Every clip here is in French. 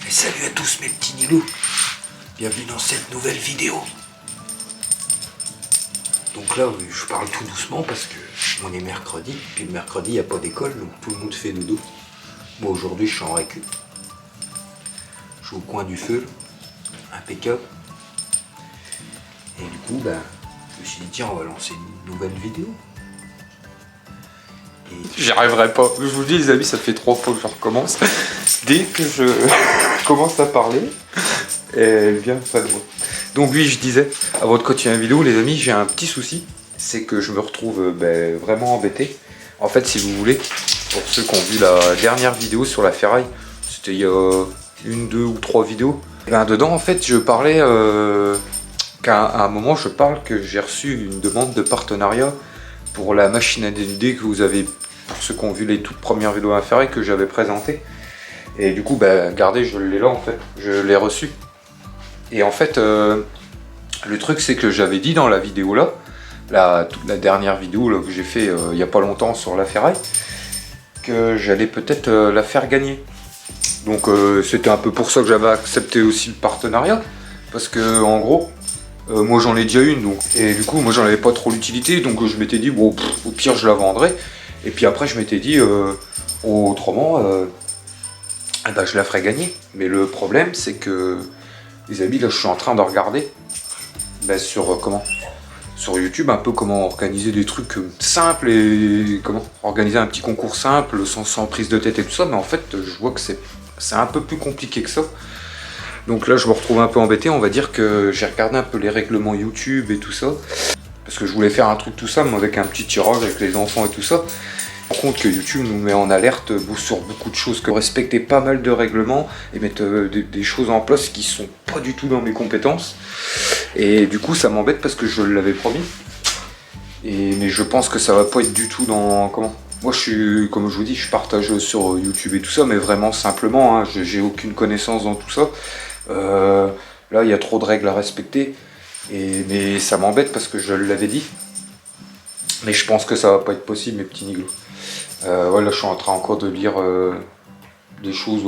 Et salut à tous mes petits nilous. Bienvenue dans cette nouvelle vidéo. Donc là, je parle tout doucement parce que on est mercredi. Puis le mercredi, il n'y a pas d'école, donc tout le monde fait dodo. Moi aujourd'hui, je suis en récup. Je suis au coin du feu, impeccable. Et du coup, je me suis dit, tiens, on va lancer une nouvelle vidéo. J'y arriverai pas. Je vous dis les amis, ça fait 3 fois que je recommence. Dès que je commence à parler, elle vient pas de moi. Donc oui, je disais, avant de continuer la vidéo, les amis, j'ai un petit souci. C'est que je me retrouve vraiment embêté. En fait, si vous voulez, pour ceux qui ont vu la dernière vidéo sur la ferraille, c'était il y a 1, 2 ou 3 vidéos. Dedans, en fait, je parlais qu'à un moment, je parle que j'ai reçu une demande de partenariat pour la machine à dénuder que vous avez, pour ceux qui ont vu les toutes premières vidéos à ferraille que j'avais présentées. Et du coup, regardez, je l'ai là en fait, je l'ai reçu. Et en fait, le truc c'est que j'avais dit dans la vidéo là, la dernière vidéo là, que j'ai fait il n'y a pas longtemps sur la ferraille, que j'allais peut-être la faire gagner. Donc c'était un peu pour ça que j'avais accepté aussi le partenariat, parce que en gros, moi j'en ai déjà une, donc, et du coup moi j'en avais pas trop l'utilité, donc je m'étais dit bon au pire je la vendrai, et puis après je m'étais dit autrement je la ferai gagner. Mais le problème c'est que les amis, là je suis en train de regarder sur YouTube un peu comment organiser des trucs simples et comment organiser un petit concours simple sans prise de tête et tout ça, mais en fait je vois que c'est un peu plus compliqué que ça. Donc là je me retrouve un peu embêté, on va dire que j'ai regardé un peu les règlements YouTube et tout ça, parce que je voulais faire un truc tout simple avec un petit tirage avec les enfants et tout ça. Par contre que YouTube nous met en alerte sur beaucoup de choses, que respecter pas mal de règlements et mettre des choses en place qui sont pas du tout dans mes compétences. Et du coup ça m'embête parce que je l'avais promis. Mais je pense que ça va pas être du tout dans... Moi je suis, comme je vous dis, je partage sur YouTube et tout ça, mais vraiment simplement, hein, j'ai aucune connaissance dans tout ça. Là il y a trop de règles à respecter, mais ça m'embête parce que je l'avais dit. Mais je pense que ça va pas être possible mes petits niglos. Voilà, je suis en train encore de lire des choses,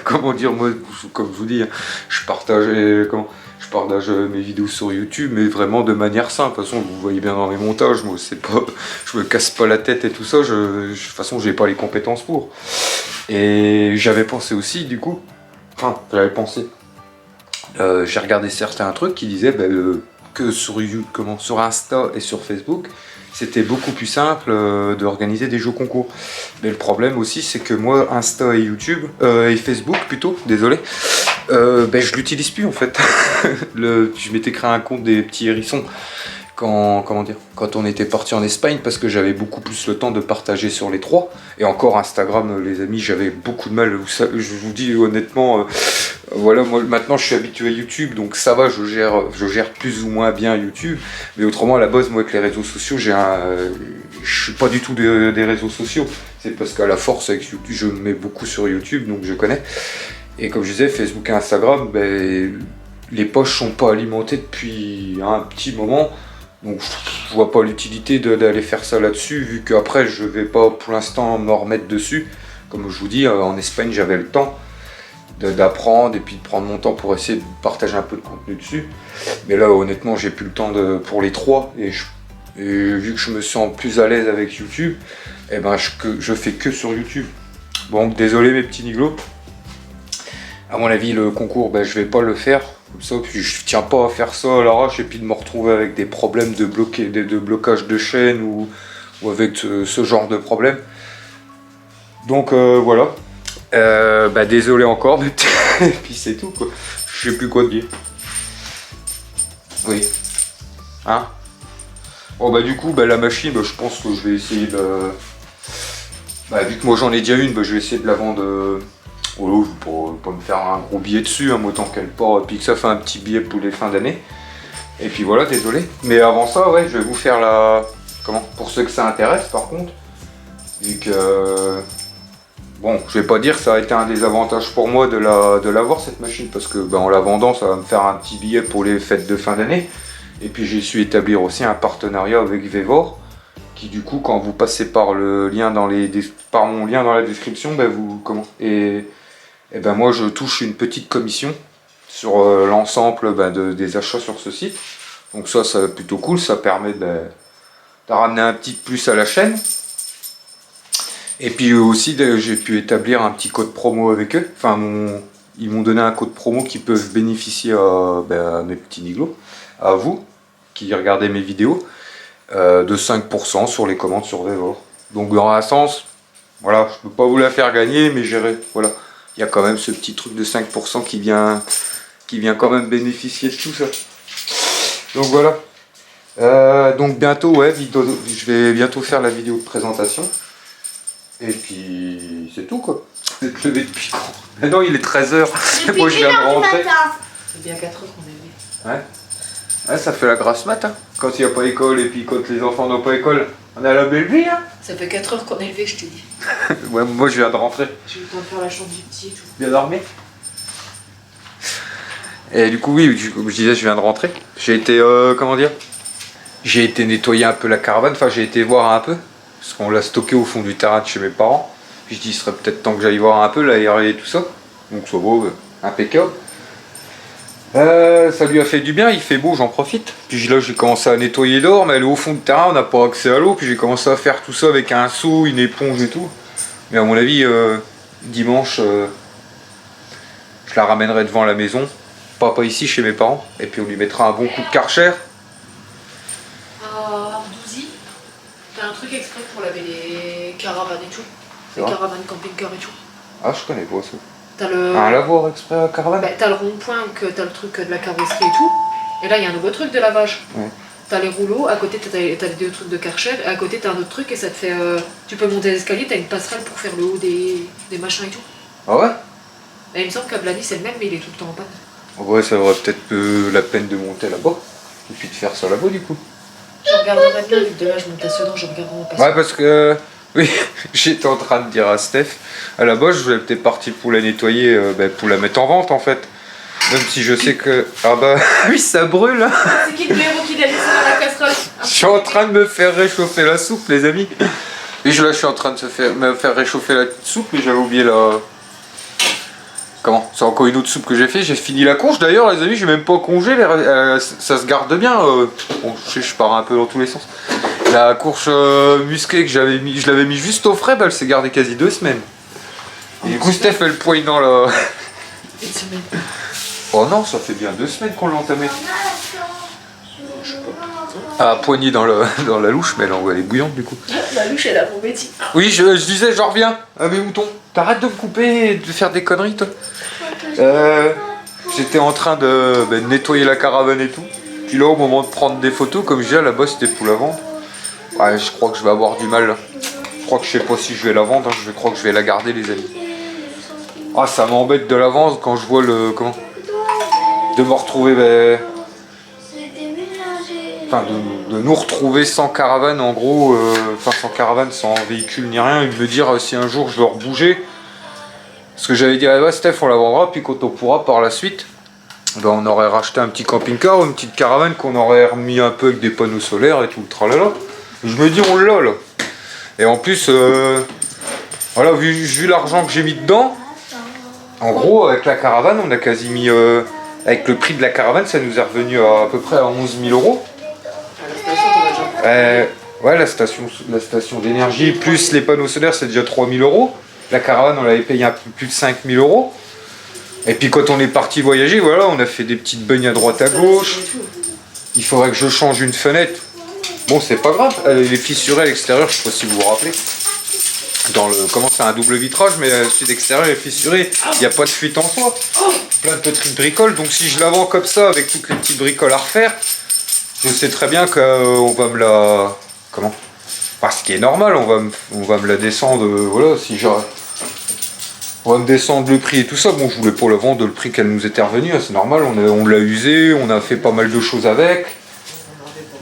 comment dire, moi, comme je vous dis, hein, je partage mes vidéos sur YouTube, mais vraiment de manière simple. De toute façon, vous voyez bien dans mes montages, moi, c'est pas, je me casse pas la tête et tout ça, de toute façon, j'ai pas les compétences pour. Et j'avais pensé aussi, du coup, j'ai regardé certains trucs qui disaient que sur Insta et sur Facebook, c'était beaucoup plus simple d'organiser des jeux concours. Mais le problème aussi, c'est que moi, Insta et YouTube, et Facebook plutôt, désolé, je l'utilise plus en fait. Je m'étais créé un compte des petits hérissons quand on était parti en Espagne, parce que j'avais beaucoup plus le temps de partager sur les 3. Et encore Instagram, les amis, j'avais beaucoup de mal. Je vous dis honnêtement, voilà, moi maintenant je suis habitué à YouTube, donc ça va, je gère plus ou moins bien YouTube. Mais autrement, à la base, moi avec les réseaux sociaux, je suis pas du tout des réseaux sociaux. C'est parce qu'à la force avec YouTube, je me mets beaucoup sur YouTube, donc je connais. Et comme je disais, Facebook et Instagram, les poches sont pas alimentées depuis un petit moment. Donc je vois pas l'utilité d'aller faire ça là-dessus, vu qu'après je vais pas pour l'instant me remettre dessus. Comme je vous dis, en Espagne j'avais le temps d'apprendre et puis de prendre mon temps pour essayer de partager un peu de contenu dessus. Mais là honnêtement j'ai plus le temps pour les 3, et vu que je me sens plus à l'aise avec YouTube, je fais que sur YouTube. Bon, désolé mes petits niglos. À mon avis le concours je vais pas le faire comme ça, puis je tiens pas à faire ça à l'arrache et puis de me retrouver avec des problèmes de blocage de chaîne ou avec ce genre de problème. Donc voilà, désolé encore, mais et puis c'est tout quoi, je sais plus quoi te dire. Oui, hein. Bon du coup la machine, je pense que je vais essayer de... vu que moi j'en ai déjà une, je vais essayer de la vendre... pour pas me faire un gros billet dessus, hein, autant qu'elle part, et puis que ça fait un petit billet pour les fins d'année. Et puis voilà, désolé. Mais avant ça, je vais vous faire pour ceux que ça intéresse par contre, vu que... je vais pas dire que ça a été un des avantages pour moi de l'avoir cette machine, parce que en la vendant, ça va me faire un petit billet pour les fêtes de fin d'année. Et puis j'ai su établir aussi un partenariat avec Vevor, qui du coup, quand vous passez par mon lien dans la description, et ben moi je touche une petite commission sur l'ensemble des achats sur ce site. Donc ça c'est plutôt cool, ça permet de ramener un petit plus à la chaîne. Et puis aussi j'ai pu établir un petit code promo avec eux. Enfin ils m'ont donné un code promo qui peuvent bénéficier à mes petits niglos, à vous qui regardez mes vidéos, de 5% sur les commandes sur Vevor. Donc dans un sens, voilà, je peux pas vous la faire gagner, mais voilà, il y a quand même ce petit truc de 5% qui vient quand même bénéficier de tout ça. Donc voilà. Donc bientôt, ouais, je vais bientôt faire la vidéo de présentation. Et puis c'est tout quoi. Vous êtes levé depuis quand? Maintenant il est 13h. Moi je viens de rentrer. C'est bien 4 heures qu'on est levé. Ouais. Ouais, ça fait la grasse mat, hein. Quand il n'y a pas école et puis quand les enfants n'ont pas école, on a la belle vie, hein. Ça fait 4 heures qu'on est levé, je te dis. Ouais, moi je viens de rentrer. J'ai eu le temps de faire la chambre du petit et tout. Bien dormi. Et du coup, oui, comme je disais, je viens de rentrer. J'ai été, comment dire, j'ai été nettoyer un peu la caravane, enfin j'ai été voir un peu, parce qu'on l'a stocké au fond du terrain de chez mes parents. Puis je dis, il serait peut-être temps que j'aille voir un peu, l'aérer et tout ça. Donc ça beau, impeccable. Ça lui a fait du bien, il fait beau, j'en profite. Puis là j'ai commencé à nettoyer dehors, mais elle est au fond du terrain, on n'a pas accès à l'eau. Puis j'ai commencé à faire tout ça avec un seau, une éponge et tout. Mais à mon avis, dimanche, je la ramènerai devant la maison. Pas ici chez mes parents. Et puis on lui mettra un bon coup de Karcher. Ardouzy, t'as un truc exprès pour laver les caravanes et tout. Les vrai caravanes camping-car et tout. Ah, je connais pas ça. T'as le... Un lavoir exprès à caravane. Bah, t'as le rond-point, que t'as le truc de la carrosserie et tout. Et là, il y a un nouveau truc de lavage. Ouais. T'as les rouleaux, à côté t'as les deux trucs de Karcher, et à côté t'as un autre truc et ça te fait... tu peux monter les escaliers, t'as une passerelle pour faire le haut des machins et tout. Ah ouais? Et il me semble qu'à Blany c'est le même, mais il est tout le temps en panne. Ouais, ça vaudrait peut-être la peine de monter là-bas. Et puis de faire ça là-bas du coup. Je regarderai bien, vu que demain je monte à Sedan, je regarderai en passant. Ouais, parce que... oui, j'étais en train de dire à Steph, à la base je voulais peut-être partir pour la nettoyer, pour la mettre en vente en fait. Même si je sais que... Ah bah oui, ça brûle hein. C'est qui le blaireau qui l'a laissé dans la casserole? Je suis en train de me faire réchauffer la soupe les amis. Et je suis en train de me faire réchauffer la soupe, mais j'avais oublié la... Comment? C'est encore une autre soupe que j'ai fait. J'ai fini la courge d'ailleurs les amis, j'ai même pas congelé, ça se garde bien. Bon, je pars un peu dans tous les sens. La courge musquée que je l'avais mis juste au frais, elle s'est gardée quasi 2 semaines. Et du coup Steph elle poigne dans la... Une semaine. Oh non, ça fait bien 2 semaines qu'on l'a entamé. Ah, poignée dans la louche, mais elle est bouillante du coup. La louche elle a mon métier. Oui, je disais, j'en reviens. Ah mes moutons, t'arrêtes de me couper et de faire des conneries toi. J'étais en train de nettoyer la caravane et tout. Puis là au moment de prendre des photos, comme je disais, là-bas c'était pour la vente. Ouais, je crois que je vais avoir du mal là. Je crois que je sais pas si je vais la vendre, hein. Je crois que je vais la garder les amis. Ah ça m'embête de la vendre quand je vois le... Comment? De me retrouver... Enfin de nous retrouver sans caravane en gros, enfin sans caravane, sans véhicule ni rien, et de me dire si un jour je veux rebouger. Parce que j'avais dit à ouais, Steph on la vendra, puis quand on pourra par la suite, on aurait racheté un petit camping-car ou une petite caravane qu'on aurait remis un peu avec des panneaux solaires et tout le tralala. Je me dis on l'a là. Et en plus, voilà, vu l'argent que j'ai mis dedans, en gros avec la caravane on a quasi mis, avec le prix de la caravane ça nous est revenu à peu près à 11 000 €. Ouais, la station d'énergie plus les panneaux solaires c'est déjà 3 000 €. La caravane on l'avait payé un peu plus de 5 000 €. Et puis quand on est parti voyager, voilà, on a fait des petites beugnes à droite à gauche. Il faudrait que je change une fenêtre. Bon, c'est pas grave, elle est fissurée à l'extérieur, je sais pas si vous vous rappelez. Comment c'est un double vitrage, mais celui d'extérieur est fissuré, il n'y a pas de fuite en soi. Plein de petites bricoles, donc si je la vends comme ça avec toutes les petites bricoles à refaire, je sais très bien qu'on va me la... Comment? Parce ce qui est normal, on va me la descendre, voilà, si j'aurais... On va me descendre le prix et tout ça. Bon, je voulais pas la vendre le prix qu'elle nous était revenue, hein, c'est normal, on l'a usé, on a fait pas mal de choses avec.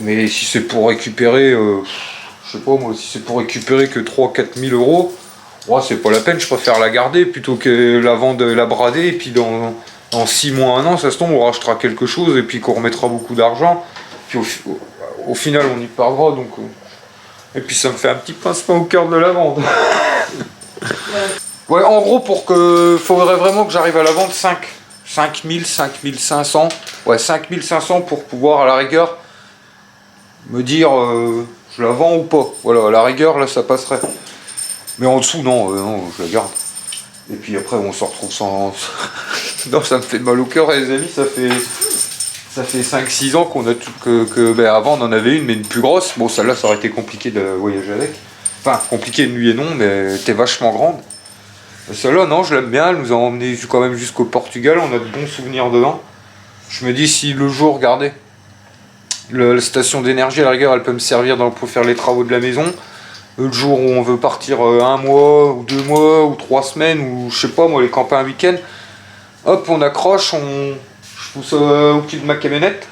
Mais si c'est pour récupérer, je sais pas moi, si c'est pour récupérer que 3-4 000 €, ouais, c'est pas la peine, je préfère la garder plutôt que la vendre, la brader, et puis dans 6 mois, 1 an, ça se tombe, on rachètera quelque chose, et puis qu'on remettra beaucoup d'argent. Puis au final, on y perdra, donc... Et puis ça me fait un petit pincement au cœur de la vendre. Ouais, en gros, faudrait vraiment que j'arrive à la vendre 5000, 5500. Ouais, 5500 pour pouvoir, à la rigueur, me dire je la vends ou pas. Voilà, à la rigueur, là, ça passerait. Mais en dessous, non, non, je la garde. Et puis après, on se retrouve sans... Non, ça me fait mal au cœur, les amis, ça fait 5-6 ans qu'on a tout... Ben, avant, on en avait une, mais une plus grosse. Bon, celle-là, ça aurait été compliqué de voyager avec. Enfin, compliqué de nuit et non, mais elle était vachement grande. Celle-là, non, je l'aime bien, elle nous a emmené quand même jusqu'au Portugal, on a de bons souvenirs dedans. Je me dis, si le jour, regardez, la station d'énergie, à la rigueur, elle peut me servir pour faire les travaux de la maison. Le jour où on veut partir 1 mois, ou 2 mois, ou 3 semaines, ou je sais pas, moi, les camper un week-end, hop, on accroche, je pousse au pied de ma camionnette,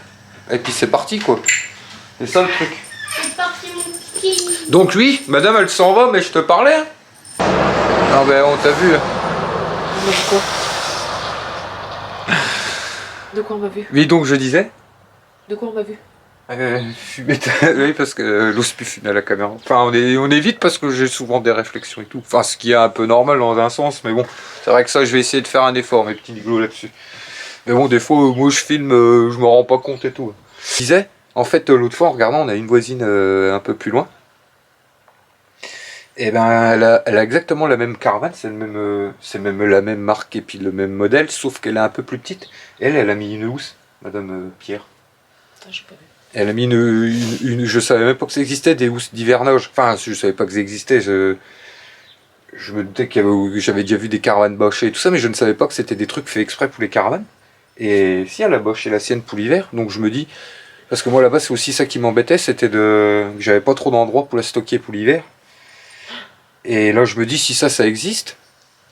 et puis c'est parti, quoi. C'est ça le truc. C'est parti, mon petit. Donc lui, madame, elle s'en va, mais je te parlais, hein. Non, ben, on t'a vu. De quoi? De quoi on m'a vu? Oui, donc je disais. De quoi on m'a vu? Fumer, oui, parce que j'ose plus fumer à la caméra. Enfin, on évite parce que j'ai souvent des réflexions et tout. Enfin, ce qui est un peu normal dans un sens, mais bon, c'est vrai que ça, je vais essayer de faire un effort, mes petits nigots là-dessus. Mais bon, des fois, moi, je filme, je me rends pas compte et tout. Je disais, en fait, l'autre fois, en regardant, on a une voisine un peu plus loin. Et ben, elle a exactement la même caravane, c'est même la même marque et puis le même modèle, sauf qu'elle est un peu plus petite. Elle a mis une housse, Madame Pierre. Putain, j'ai pas vu. Elle a mis je savais même pas que ça existait, des housses d'hivernage. Enfin, je savais pas que ça existait. Je me doutais que j'avais déjà vu des caravanes Bosch et tout ça, mais je ne savais pas que c'était des trucs faits exprès pour les caravanes. Et si, elle a Bosch et la sienne pour l'hiver, donc je me dis, parce que moi là-bas c'est aussi ça qui m'embêtait, c'était que j'avais pas trop d'endroits pour la stocker pour l'hiver. Et là je me dis, si ça existe,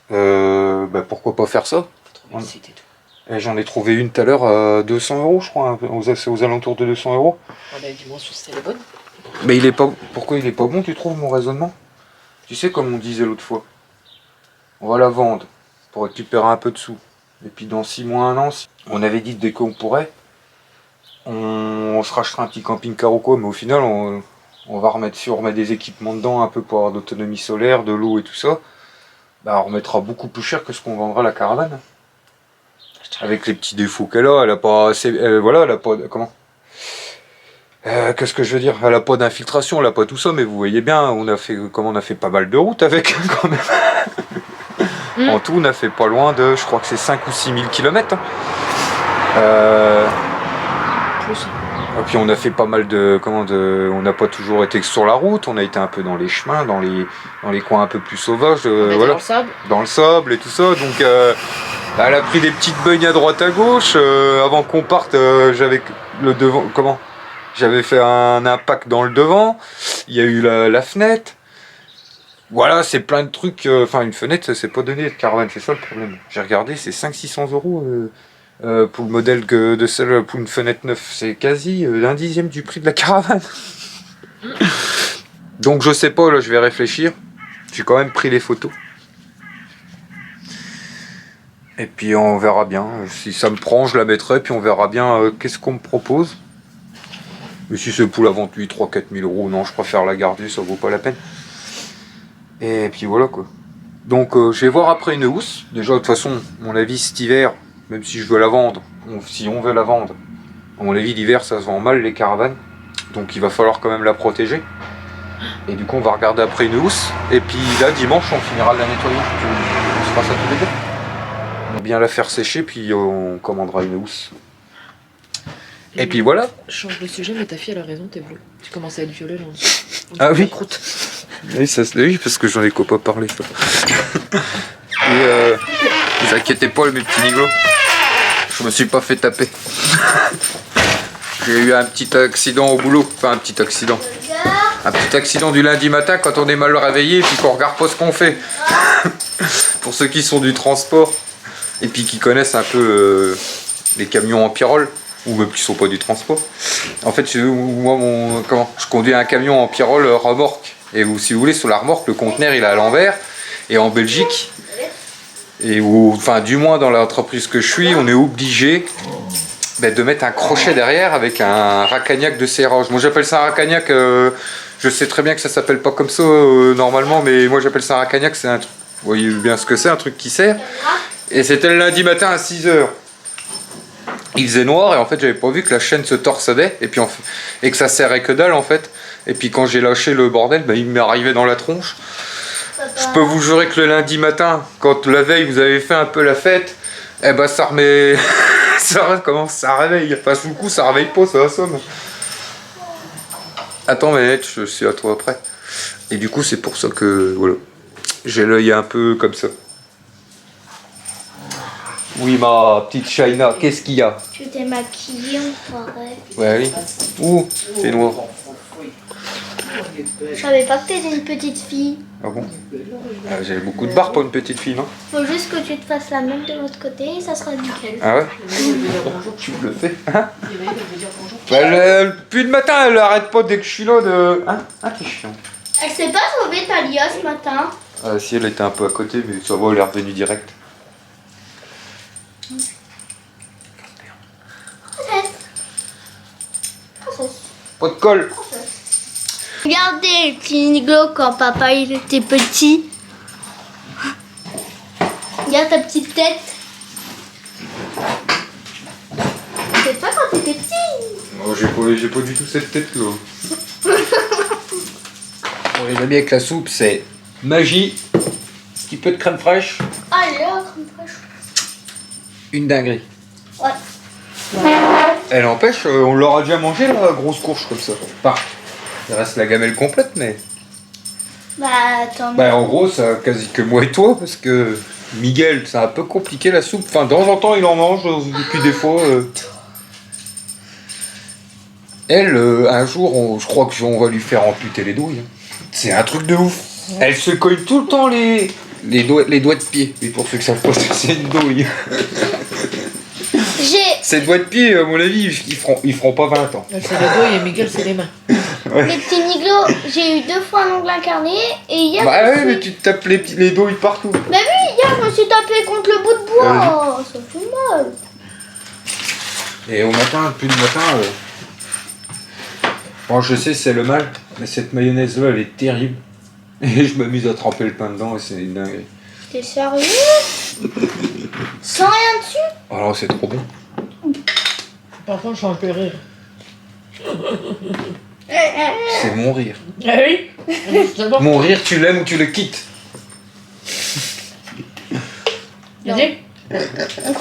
bah, pourquoi pas faire ça? Faut trouver le site et tout. Et j'en ai trouvé une tout à l'heure à 200 €, je crois, c'est aux alentours de 200 €. On a dis-moi si elle est bonne. Mais pourquoi il est pas bon, tu trouves, mon raisonnement? Tu sais, comme on disait l'autre fois, on va la vendre pour récupérer un peu de sous. Et puis dans 6 mois, 1 an, on avait dit dès qu'on pourrait, on se rachètera un petit camping-car ou quoi, mais au final, on va remettre des équipements dedans un peu pour avoir d'autonomie solaire, de l'eau et tout ça. Bah, on remettra beaucoup plus cher que ce qu'on vendra la caravane. Avec les petits défauts qu'elle a, elle a pas assez, voilà, elle a pas, comment, qu'est-ce que je veux dire, elle a pas d'infiltration, elle a pas tout ça, mais vous voyez bien, on a fait pas mal de routes avec, quand même. En tout, on a fait pas loin de, je crois que c'est 5 ou 6 000 km. Plus. Et puis on a fait pas mal on n'a pas toujours été sur la route, on a été un peu dans les chemins, dans les coins un peu plus sauvages, voilà, Dans le sable. dans le sable et tout ça, donc elle a pris des petites beugnes à droite à gauche, avant qu'on parte, j'avais le devant, j'avais fait un impact dans le devant, il y a eu la fenêtre, voilà, c'est plein de trucs, enfin une fenêtre, c'est pas donné de caravane, c'est ça le problème. J'ai regardé, c'est 500-600 € pour le modèle de celle pour une fenêtre neuve, c'est quasi 1/10 du prix de la caravane. Donc je sais pas, là je vais réfléchir. J'ai quand même pris les photos. Et puis on verra bien. Si ça me prend, je la mettrai, puis on verra bien qu'est-ce qu'on me propose. Mais si c'est pour la vente 3-4 000 €, non, je préfère la garder, ça vaut pas la peine. Et puis voilà quoi. Donc je vais voir après une housse. Déjà de toute façon, mon avis cet hiver, même si je veux la vendre, si on veut la vendre, à mon avis l'hiver ça se vend mal les caravanes, donc il va falloir quand même la protéger. Et du coup on va regarder après une housse, et puis là dimanche on finira de la nettoyer, on se fera ça tous les deux. On va bien la faire sécher, puis on commandera une housse. Et puis voilà. Change de sujet, mais ta fille elle a raison, t'es bleu. Tu commences à être violet là. Ah oui. Croûte. Oui, parce que j'en ai pas parlé ça. Et vous inquiétez pas mes petits niglos, je me suis pas fait taper. J'ai eu un petit accident au boulot, enfin un petit accident du lundi matin quand on est mal réveillé et puis qu'on regarde pas ce qu'on fait. Pour ceux qui sont du transport et puis qui connaissent un peu les camions en pyrrole, ou même qui sont pas du transport. En fait, moi je conduis un camion en pyrrole remorque. Et si vous voulez, sur la remorque, le conteneur il est à l'envers. Et en Belgique, enfin du moins dans l'entreprise que je suis, on est obligé de mettre un crochet derrière avec un racagnac de serrage. Moi j'appelle ça un racagnac, je sais très bien que ça s'appelle pas comme ça normalement, mais moi j'appelle ça un racagnac, c'est un truc Vous voyez bien ce que c'est, un truc qui sert. Et c'était le lundi matin à 6h. Il faisait noir et en fait j'avais pas vu que la chaîne se torsadait et, puis et que ça serrait que dalle en fait. Et puis quand j'ai lâché le bordel, bah, il m'est arrivé dans la tronche. Je peux vous jurer que le lundi matin, quand la veille vous avez fait un peu la fête, eh ben ça remet... ça réveille. Enfin sous le coup ça réveille pas, ça assomme. Attends mais je suis à toi après. Et du coup c'est pour ça que voilà. J'ai l'œil un peu comme ça. Oui, ma petite Shaina, qu'est-ce qu'il y a? Tu t'es maquillée, enfoiré. Ouais, oui. Ouh, c'est noir. Je savais pas que t'étais une petite fille. Ah bon? J'avais beaucoup de barres pour une petite fille, non? Faut juste que tu te fasses la même de l'autre côté et ça sera nickel. Ah ouais? Il veut dire bonjour. Tu le fais, hein? Il veut dire bonjour. Bah, depuis le matin, elle arrête pas dès que je suis là de... Hein? Ah, t'es chiant. Elle s'est pas sauvée, Talia, ce matin. Ah, si, elle était un peu à côté, mais ça va, elle est revenue direct. Pas de colle. Regardez le petit Niglo quand papa il était petit. Regarde ta petite tête. C'est toi quand t'étais petit. Oh, j'ai pas du tout cette tête là. Bon, les amis, avec la soupe, c'est magie, un petit peu de crème fraîche, Alors, comme fraîche. une dinguerie. Ouais. Elle empêche, on l'aura déjà mangé la grosse courge comme ça. Enfin, il reste la gamelle complète, mais. Bah attends. Bah, en gros, ça quasi que moi et toi, parce que Miguel, c'est un peu compliqué la soupe. Enfin, de temps en temps, il en mange, et puis des fois. Elle, un jour, je crois qu'on va lui faire amputer les douilles. Hein. C'est un truc de ouf. Elle se colle tout le temps les doigts de pied. Et pour ceux que ça pose, c'est une douille. Ces doigts de pied, à mon avis, ils feront pas 20 ans. C'est les doigts et Miguel, c'est les mains. Les petits Niglo, j'ai eu 2 fois un ongle incarné et hier. Bah ouais, mais tu te tapes les douilles partout. Bah oui, hier je me suis tapé contre le bout de bois. Ça fait mal. Et au matin, depuis le matin, bon, je sais c'est le mal, mais cette mayonnaise là elle est terrible. Et je m'amuse à tremper le pain dedans et c'est une dinguerie. T'es sérieux? Sans rien dessus? Alors c'est trop bon. Par contre, je change de rire. C'est mon rire. Ah oui. D'abord, Mon rire, tu l'aimes ou tu le quittes. Vas-y. On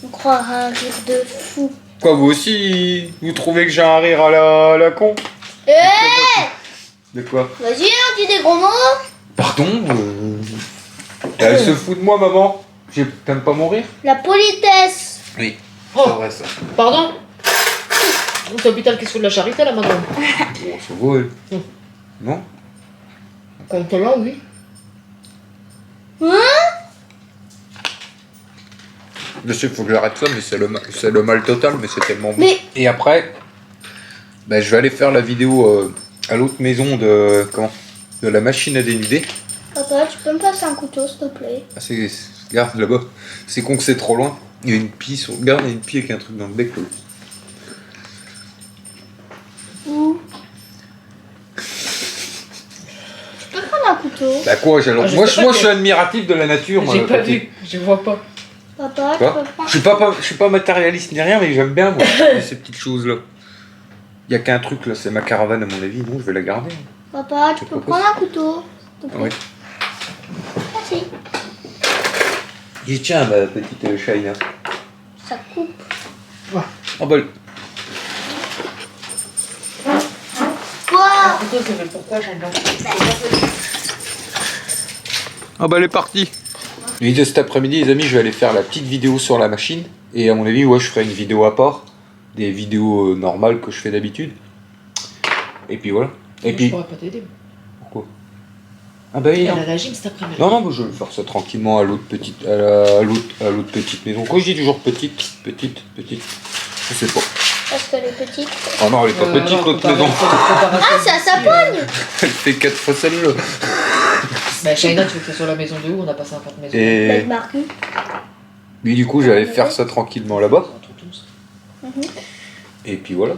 croit à un rire de fou. Quoi, vous aussi, vous trouvez que j'ai un rire à la con? De quoi? Vas-y, hein, dis des gros mots. Pardon Elle se fout de moi, maman. T'aimes pas mon rire? La politesse. Oui, Oh. c'est vrai ça. Pardon. C'est l'hôpital qui se fout de la charité, là, madame. Bon, ça vaut, elle. Non? Quand t'es là, oui. Je sais, faut que j'arrête ça, mais c'est le mal total, mais c'est tellement bon. Mais- Et après, bah, je vais aller faire la vidéo à l'autre maison de la machine à dénuder. Papa, tu peux me passer un couteau, s'il te plaît? Ah, regarde là-bas, c'est con que c'est trop loin. Il y a une pie, regarde, il y a une pie avec un truc dans le bec là. Où? Tu peux prendre un couteau? Bah quoi, Ah, je moi sais je pas suis admiratif de la nature. moi, J'ai pas petit. vu. Je vois pas. Papa, tu Quoi peux prendre... Je suis pas matérialiste ni rien, mais j'aime bien moi, ces petites choses-là. Il y a qu'un truc là, c'est ma caravane à mon avis, non, je vais la garder. Papa, tu C'est peux pas prendre un couteau, s'il te plaît? Oui. Merci. Dis tiens, ma petite Shaina. Ça coupe. Oh bah, Quoi? Pourquoi j'aime pas. ah bah elle est partie. Nuit de cet après-midi, les amis, je vais aller faire la petite vidéo sur la machine. Et à mon avis, ouais, je ferai une vidéo à part. Des vidéos normales que je fais d'habitude. Et puis voilà. Et Je puis. pourrais pas t'aider. Pourquoi? Ah bah oui, Elle non. a la gym cet après-midi. Non, mais je vais faire ça tranquillement à l'autre petite, à l'autre petite maison. Quoi, je dis toujours petite. Je sais pas. Parce qu'elle est petite. Oh non, elle est pas petite l'autre maison. Ah, c'est à sa pogne! Elle fait 4 fois celle-là. Bah, Shaina, tu veux que c'est sur la maison de où? On a passé un pas de maison. Et Avec Marcus. puis du coup, j'allais faire ça tranquillement là-bas. Entre tous. Mhm. Et puis voilà.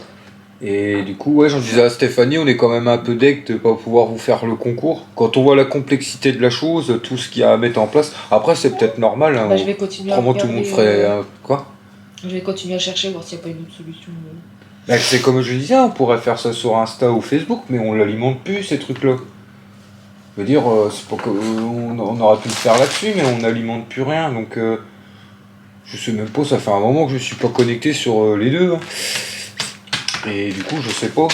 Et du coup, ouais, j'en disais à Stéphanie, on est quand même un peu deg de pas pouvoir vous faire le concours. Quand on voit la complexité de la chose, tout ce qu'il y a à mettre en place. Après, c'est peut-être normal. Hein, Bah, je vais continuer à probablement tout le monde regarder, ferait quoi. Je vais continuer à chercher, voir s'il n'y a pas une autre solution. Bah, c'est comme je disais, on pourrait faire ça sur Insta ou Facebook, mais on l'alimente plus ces trucs-là. Je veux dire, c'est pas que, on aurait pu le faire là-dessus, mais on n'alimente plus rien. Donc, je sais même pas, ça fait un moment que je suis pas connecté sur les deux. Hein. Et du coup, je sais pas.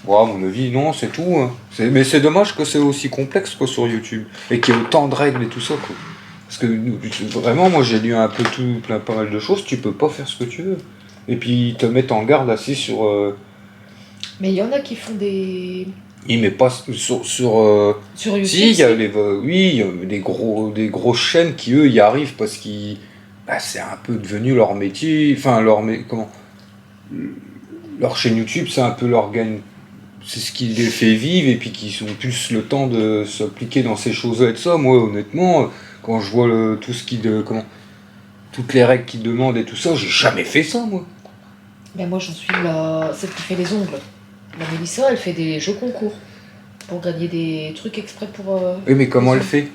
Bon, à mon avis, non, c'est tout. Hein. Mais c'est dommage que c'est aussi complexe quoi, sur YouTube. Et qu'il y ait autant de règles et tout ça. Quoi. Parce que vraiment, moi j'ai lu un peu tout, pas mal de choses, tu peux pas faire ce que tu veux. Et puis ils te mettent en garde assis sur. Mais il y en a qui font des. Oui, mais pas sur. Sur YouTube. Si, il y a oui, il y a des grosses chaînes qui eux y arrivent parce qu'ils. Bah, c'est un peu devenu leur métier. Enfin, comment. Leur chaîne YouTube, c'est un peu leur gagne. C'est ce qui les fait vivre et puis qui ont plus le temps de s'appliquer dans ces choses-là et de ça. Moi, honnêtement, quand je vois tout ce qui toutes les règles qu'ils demandent et tout ça, j'ai jamais fait ça, moi. Ben moi, j'en suis celle qui fait les ongles. La Mélissa, elle fait des jeux concours pour gagner des trucs exprès pour. Oui, mais comment elle fait?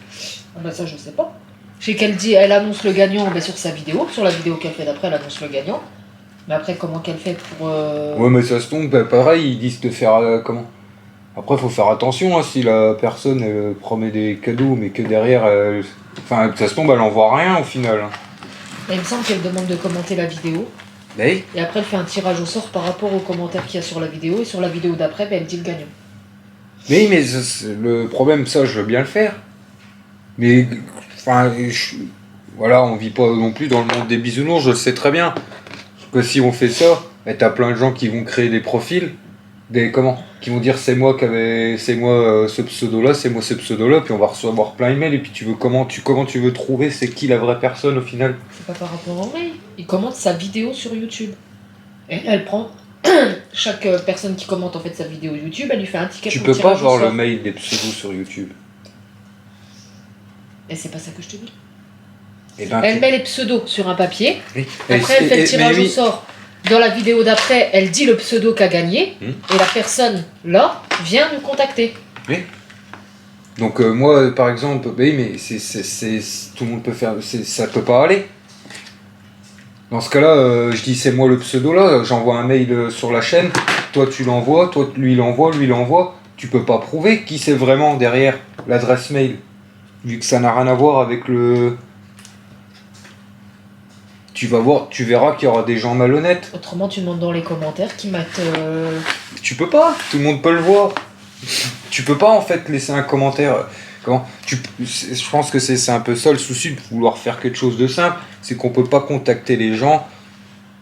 Ah bah ça, je sais pas. Je sais qu'elle dit, elle annonce le gagnant sur sa vidéo, sur la vidéo qu'elle fait d'après, elle annonce le gagnant. Mais après, comment qu'elle fait pour. Ouais, mais ça se tombe, bah, pareil, ils disent de faire comment? Après, faut faire attention hein, si la personne elle, promet des cadeaux, mais que derrière, enfin, ça se tombe, elle envoie rien au final. Hein. Il me semble qu'elle demande de commenter la vidéo. Mais Et après, elle fait un tirage au sort par rapport aux commentaires qu'il y a sur la vidéo. Et sur la vidéo d'après, elle dit le gagnant. mais le problème, ça, je veux bien le faire. Mais, enfin, voilà, on vit pas non plus dans le monde des bisounours, je le sais très bien. Que si on fait ça, t'as plein de gens qui vont créer des profils, qui vont dire c'est moi ce pseudo-là, c'est moi ce pseudo-là, puis on va recevoir plein email, et puis comment tu veux trouver c'est qui la vraie personne au final? C'est pas par rapport au mail. Il commente sa vidéo sur YouTube. Et elle prend chaque personne qui commente en fait sa vidéo YouTube, elle lui fait un ticket Tu pour peux le pas tirage au voir le sort. mail des pseudos sur YouTube. Et c'est pas ça que je te dis. Et ben, Elle met les pseudos sur un papier. oui. Après, elle fait le tirage mais au oui. sort. Dans la vidéo d'après, elle dit le pseudo qu'a gagné. Et la personne, là, vient nous contacter. Oui. Donc moi, par exemple, oui, mais tout le monde peut faire, ça peut pas aller. Dans ce cas-là, je dis c'est moi le pseudo là, j'envoie un mail sur la chaîne, toi tu l'envoies, toi lui il l'envoie, tu peux pas prouver qui c'est vraiment derrière l'adresse mail, vu que ça n'a rien à voir avec le... Tu verras qu'il y aura des gens malhonnêtes. Autrement, tu demandes dans les commentaires qui mettent. Tu peux pas, tout le monde peut le voir. Tu peux pas en fait laisser un commentaire. Je pense que c'est un peu ça le souci de vouloir faire quelque chose de simple, c'est qu'on peut pas contacter les gens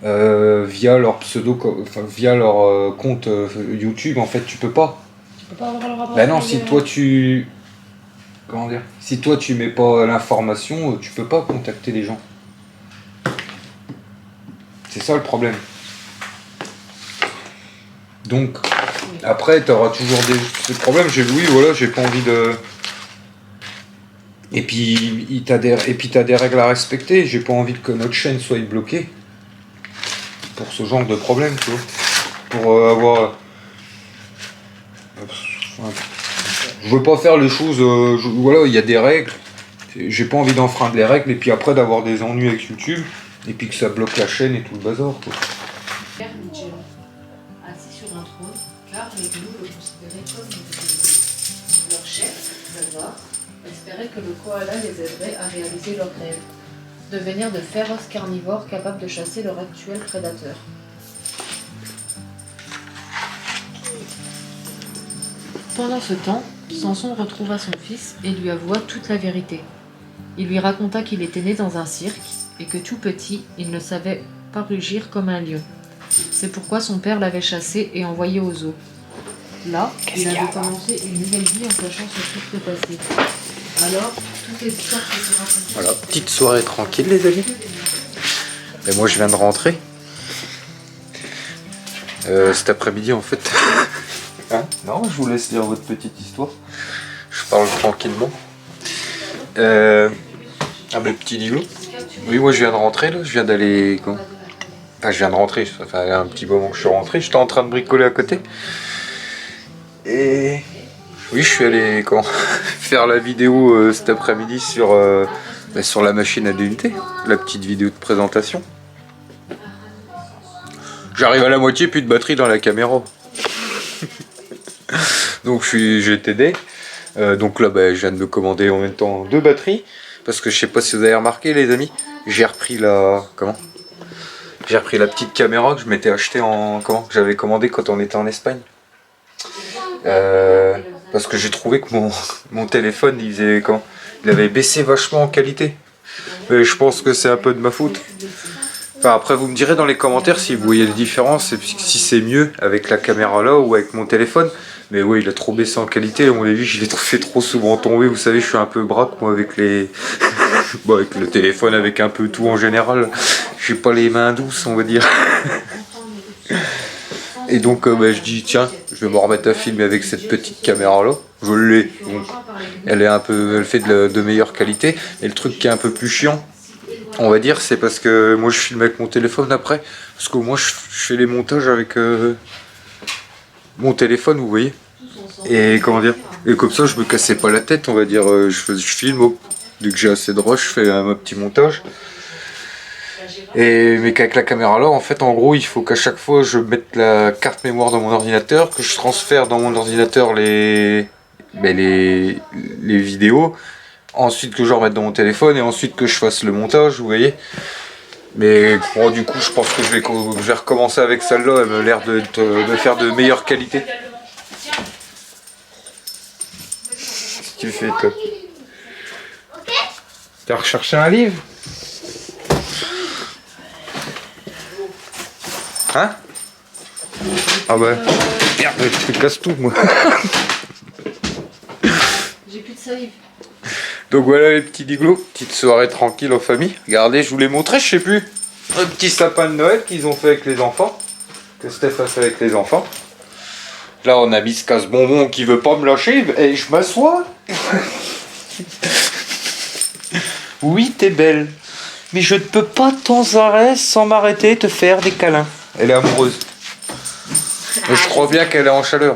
via leur pseudo, via leur compte YouTube. En fait, tu peux pas. Tu peux pas avoir le rapport. Bah non, si toi tu mets pas l'information, tu peux pas contacter les gens. C'est ça le problème. Donc, après, tu auras toujours des problèmes. J'ai pas envie de... Et puis, t'as des règles à respecter. J'ai pas envie que notre chaîne soit bloquée pour ce genre de problème, tu vois. Pour avoir... Je veux pas faire les choses... voilà, il y a des règles. J'ai pas envie d'enfreindre les règles et puis après d'avoir des ennuis avec YouTube et puis que ça bloque la chaîne et tout le bazar, quoi. Assis sur un trône, car les gnous le considéraient comme leur chef, Lazare, espérait que le koala les aiderait à réaliser leur rêve, devenir de féroces carnivores capables de chasser leur actuel prédateur. Pendant ce temps, Samson retrouva son fils et lui avoua toute la vérité. Il lui raconta qu'il était né dans un cirque et que tout petit, il ne savait pas rugir comme un lion. C'est pourquoi son père l'avait chassé et envoyé au zoo. Là, il avait commencé une nouvelle vie en cachant son triste passé. Alors, toutes les histoires qui se racontaient... Voilà, petite soirée tranquille les amis. Et moi je viens de rentrer. Cet après-midi en fait. Hein? Non, je vous laisse lire votre petite histoire. Je parle tranquillement. Ah mes petits Lilo. Oui, moi je viens de rentrer là, je viens d'aller Enfin, je viens de rentrer, ça fait un petit moment que je suis rentré, j'étais en train de bricoler à côté. Et oui, je suis allé faire la vidéo cet après-midi sur la machine à dénouter, la petite vidéo de présentation. J'arrive à la moitié, plus de batterie dans la caméra. Donc j'ai TD. Donc là, je viens de me commander en même temps 2 batteries. Parce que je sais pas si vous avez remarqué, les amis, j'ai repris la... J'ai repris la petite caméra que je m'étais acheté que j'avais commandé quand on était en Espagne. Parce que j'ai trouvé que mon téléphone, il avait baissé vachement en qualité. Mais je pense que c'est un peu de ma faute. Enfin, après, vous me direz dans les commentaires si vous voyez les différences et si c'est mieux avec la caméra là ou avec mon téléphone. Mais oui, il a trop baissé en qualité. À mon avis, je l'ai fait trop souvent tomber. Vous savez, je suis un peu braque moi avec les... bon, avec le téléphone, avec un peu tout en général. J'ai pas les mains douces, on va dire. Et donc, je dis, tiens, je vais me remettre à filmer avec cette petite caméra là. Je l'ai. Donc, elle fait de meilleure qualité. Et le truc qui est un peu plus chiant, on va dire, c'est parce que moi je filme avec mon téléphone après. Parce qu'au moins je fais les montages avec mon téléphone, vous voyez. Et comment dire, et comme ça je me cassais pas la tête, on va dire. Je filme, dès que j'ai assez de rush, je fais un petit montage. Mais qu'avec la caméra là, en fait, en gros, il faut qu'à chaque fois je mette la carte mémoire dans mon ordinateur, que je transfère dans mon ordinateur les vidéos. Ensuite que je remette dans mon téléphone et ensuite que je fasse le montage, vous voyez. Mais bon, du coup, je pense que je vais recommencer avec celle-là. Elle m'a l'air de faire de meilleure qualité. Qu'est-ce que tu fais, toi? T'as recherché un livre? Hein? Ah bah, merde, je te casse tout, moi. J'ai plus de salive. Donc voilà les petits diglos, petite soirée tranquille en famille. Regardez, je vous l'ai montré, je sais plus. Un petit sapin de Noël qu'ils ont fait avec les enfants. Que Steph a fait avec les enfants. Là on a mis ce casse-bonbon qui veut pas me lâcher et je m'assois. Oui, t'es belle. Mais je ne peux pas de temps arrêt sans m'arrêter te faire des câlins. Elle est amoureuse. Mais je crois bien qu'elle est en chaleur.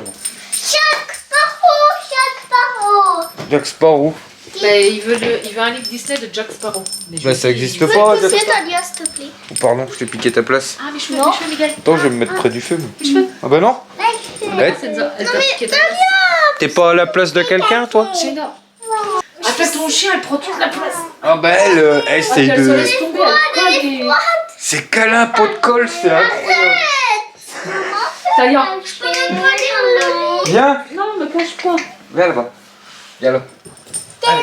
Jack Sparrow. Il veut un livre Disney de Jack Sparrow. Bah ça existe pas, Jack Sparrow. S'il te plaît. Oh, pardon, je t'ai piqué ta place. Ah, mes cheveux, Miguel. Attends, je vais me mettre près du feu. Moi. Mes cheveux. Ah bah non. Elle t'a piqué ta place. T'es pas à la place de quelqu'un, toi? Jenna. Après ton chien, elle prend toute la place. Ah bah elle, c'est Elle se de... laisse tomber, elle colle et... C'est câlin, pot de colle, c'est incroyable. Talia. Viens. Non, me cache pas. Viens là-bas. Viens là. Ah,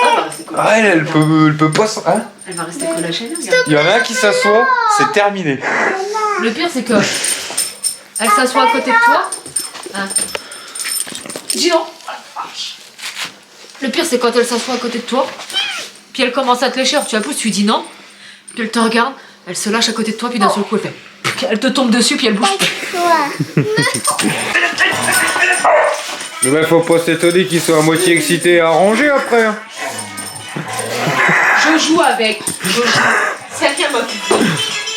elle va rester collée. Ah elle peut pas... Hein? Elle va rester collée à Jenna, regarde. Il y en a un qui s'assoit, c'est terminé. Le pire, c'est que... Elle s'assoit à côté de toi. Hein. Dis non. Le pire, c'est quand elle s'assoit à côté de toi, puis elle commence à te lécher, alors tu la pousses, tu lui dis non, puis elle te regarde, elle se lâche à côté de toi, puis d'un seul coup, elle fait... Elle te tombe dessus, puis elle bouge. Mais bah, faut pas s'étonner qu'ils soient à moitié excités à ranger après. Hein. Je joue avec. C'est rien m'occuper.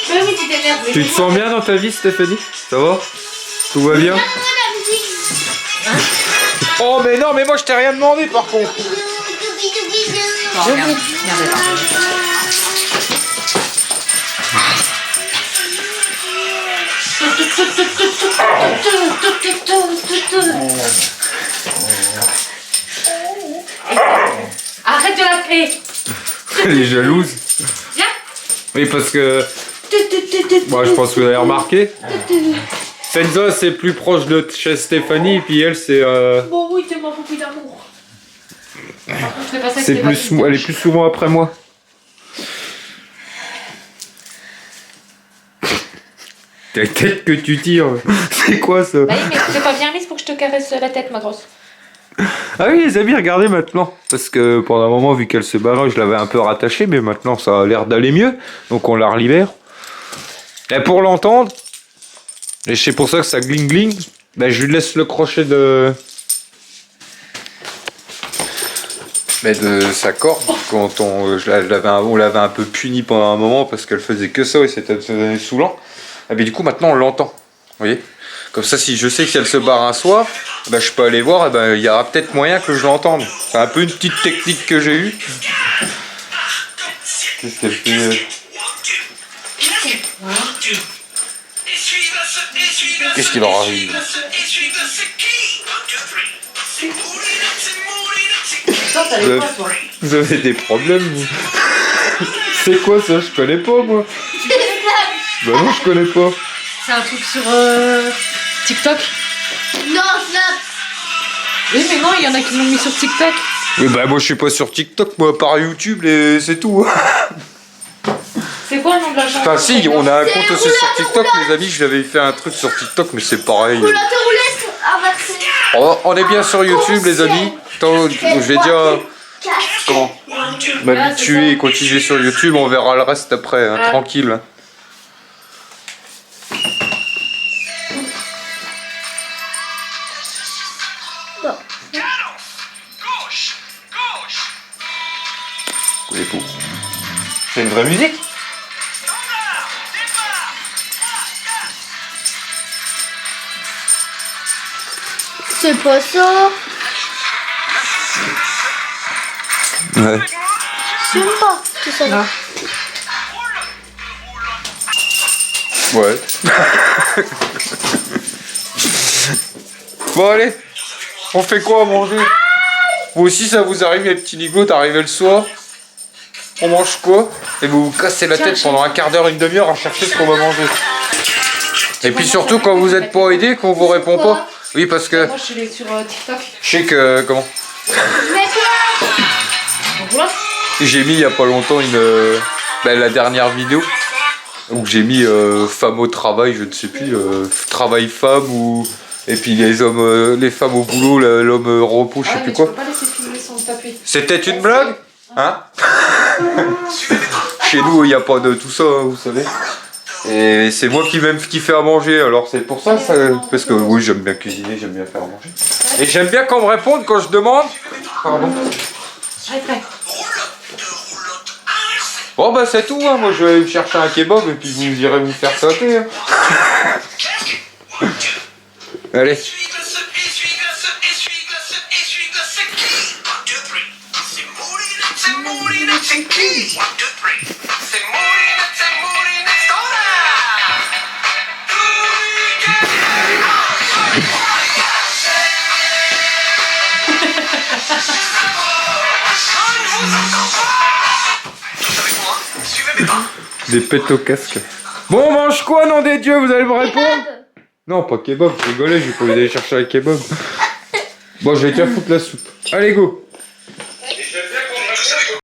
Mais oui, tu t'énerves. Tu te sens bien dans ta vie, Stéphanie? Ça va? Tout va bien? Oh mais non, mais moi je t'ai rien demandé par contre. Oh, regarde. Arrête de l'appeler. Elle est jalouse. Viens. Oui, parce que... Moi, je pense que vous avez remarqué. Senza, c'est plus proche de chez Stéphanie, et puis elle, c'est... Bon, oui, tellement beaucoup d'amour. C'est plus... Elle est plus souvent après moi. Ta tête que tu tires, c'est quoi ça? Bah oui, mais tu t'es pas bien mise pour que je te caresse la tête, ma grosse. Ah oui, les amis, regardez maintenant. Parce que pendant un moment, vu qu'elle se barrait, je l'avais un peu rattachée, mais maintenant ça a l'air d'aller mieux. Donc on la relibère. Et pour l'entendre, et c'est pour ça que ça gling, ben je lui laisse le crochet de... Mais de sa corde, quand on l'avait un peu puni pendant un moment parce qu'elle faisait que ça et c'était saoulant. Et bien du coup maintenant on l'entend, vous voyez. Comme ça si je sais que si elle se barre un soir, ben, je peux aller voir et ben il y aura peut-être moyen que je l'entende. C'est un peu une petite technique que j'ai eue. Qu'est-ce qu'elle fait? Qu'est-ce qui leur arrive? Toi, t'as les quoi, toi? Vous avez des problèmes vous? C'est quoi ça? Je connais pas moi. Bah non je connais pas. C'est un truc sur TikTok? Non, Snap. Oui, mais non, il y en a qui l'ont mis sur TikTok. Oui bah moi je suis pas sur TikTok, moi par YouTube et c'est tout. C'est quoi le nom de la chanson? Enfin si, on a un C'est compte aussi roulette sur TikTok les amis, je l'avais fait un truc sur TikTok mais c'est pareil. Roulotte roulette inversée. On est bien sur YouTube les amis. Attends, je vais déjà comment m'habituer et continuer sur YouTube, on verra le reste après, hein, tranquille. Hein. C'est une vraie musique? C'est pas ça. Ouais. Je sais pas. C'est ça. Ah. Ouais. Bon allez, on fait quoi à manger? Vous aussi ça vous arrive les petits ligots, t'arrivez le soir? On mange quoi? Et vous vous cassez la tête pendant un quart d'heure, une demi-heure à chercher ce qu'on va manger. Et puis surtout quand vous êtes pas aidé, qu'on vous répond pas. Oui parce que Moi, je suis sur TikTok. je sais que comment Donc voilà. j'ai mis il y a pas longtemps la dernière vidéo où j'ai mis femme au travail, je ne sais plus, travail femme ou et puis les hommes, les femmes au boulot, l'homme au repos, je sais Ah, plus mais quoi. tu peux pas laisser filmer sans taper. C'était une blague, hein? Chez nous, il n'y a pas de tout ça, hein, vous savez. Et c'est moi qui fais à manger, alors c'est pour ça, parce que oui, j'aime bien cuisiner, j'aime bien faire à manger. Et j'aime bien qu'on me réponde quand je demande. Pardon. Allez, prêt. Bon bah c'est tout, hein. Moi je vais aller me chercher un kebab et puis vous irez vous faire sauter. Hein. Allez. Des pètes au casque. Bon, on mange quoi, nom des dieux? Vous allez me répondre? Non, pas kebab, je rigolais, je vais pas aller chercher un kebab. Bon, je vais déjà foutre la soupe. Allez, go!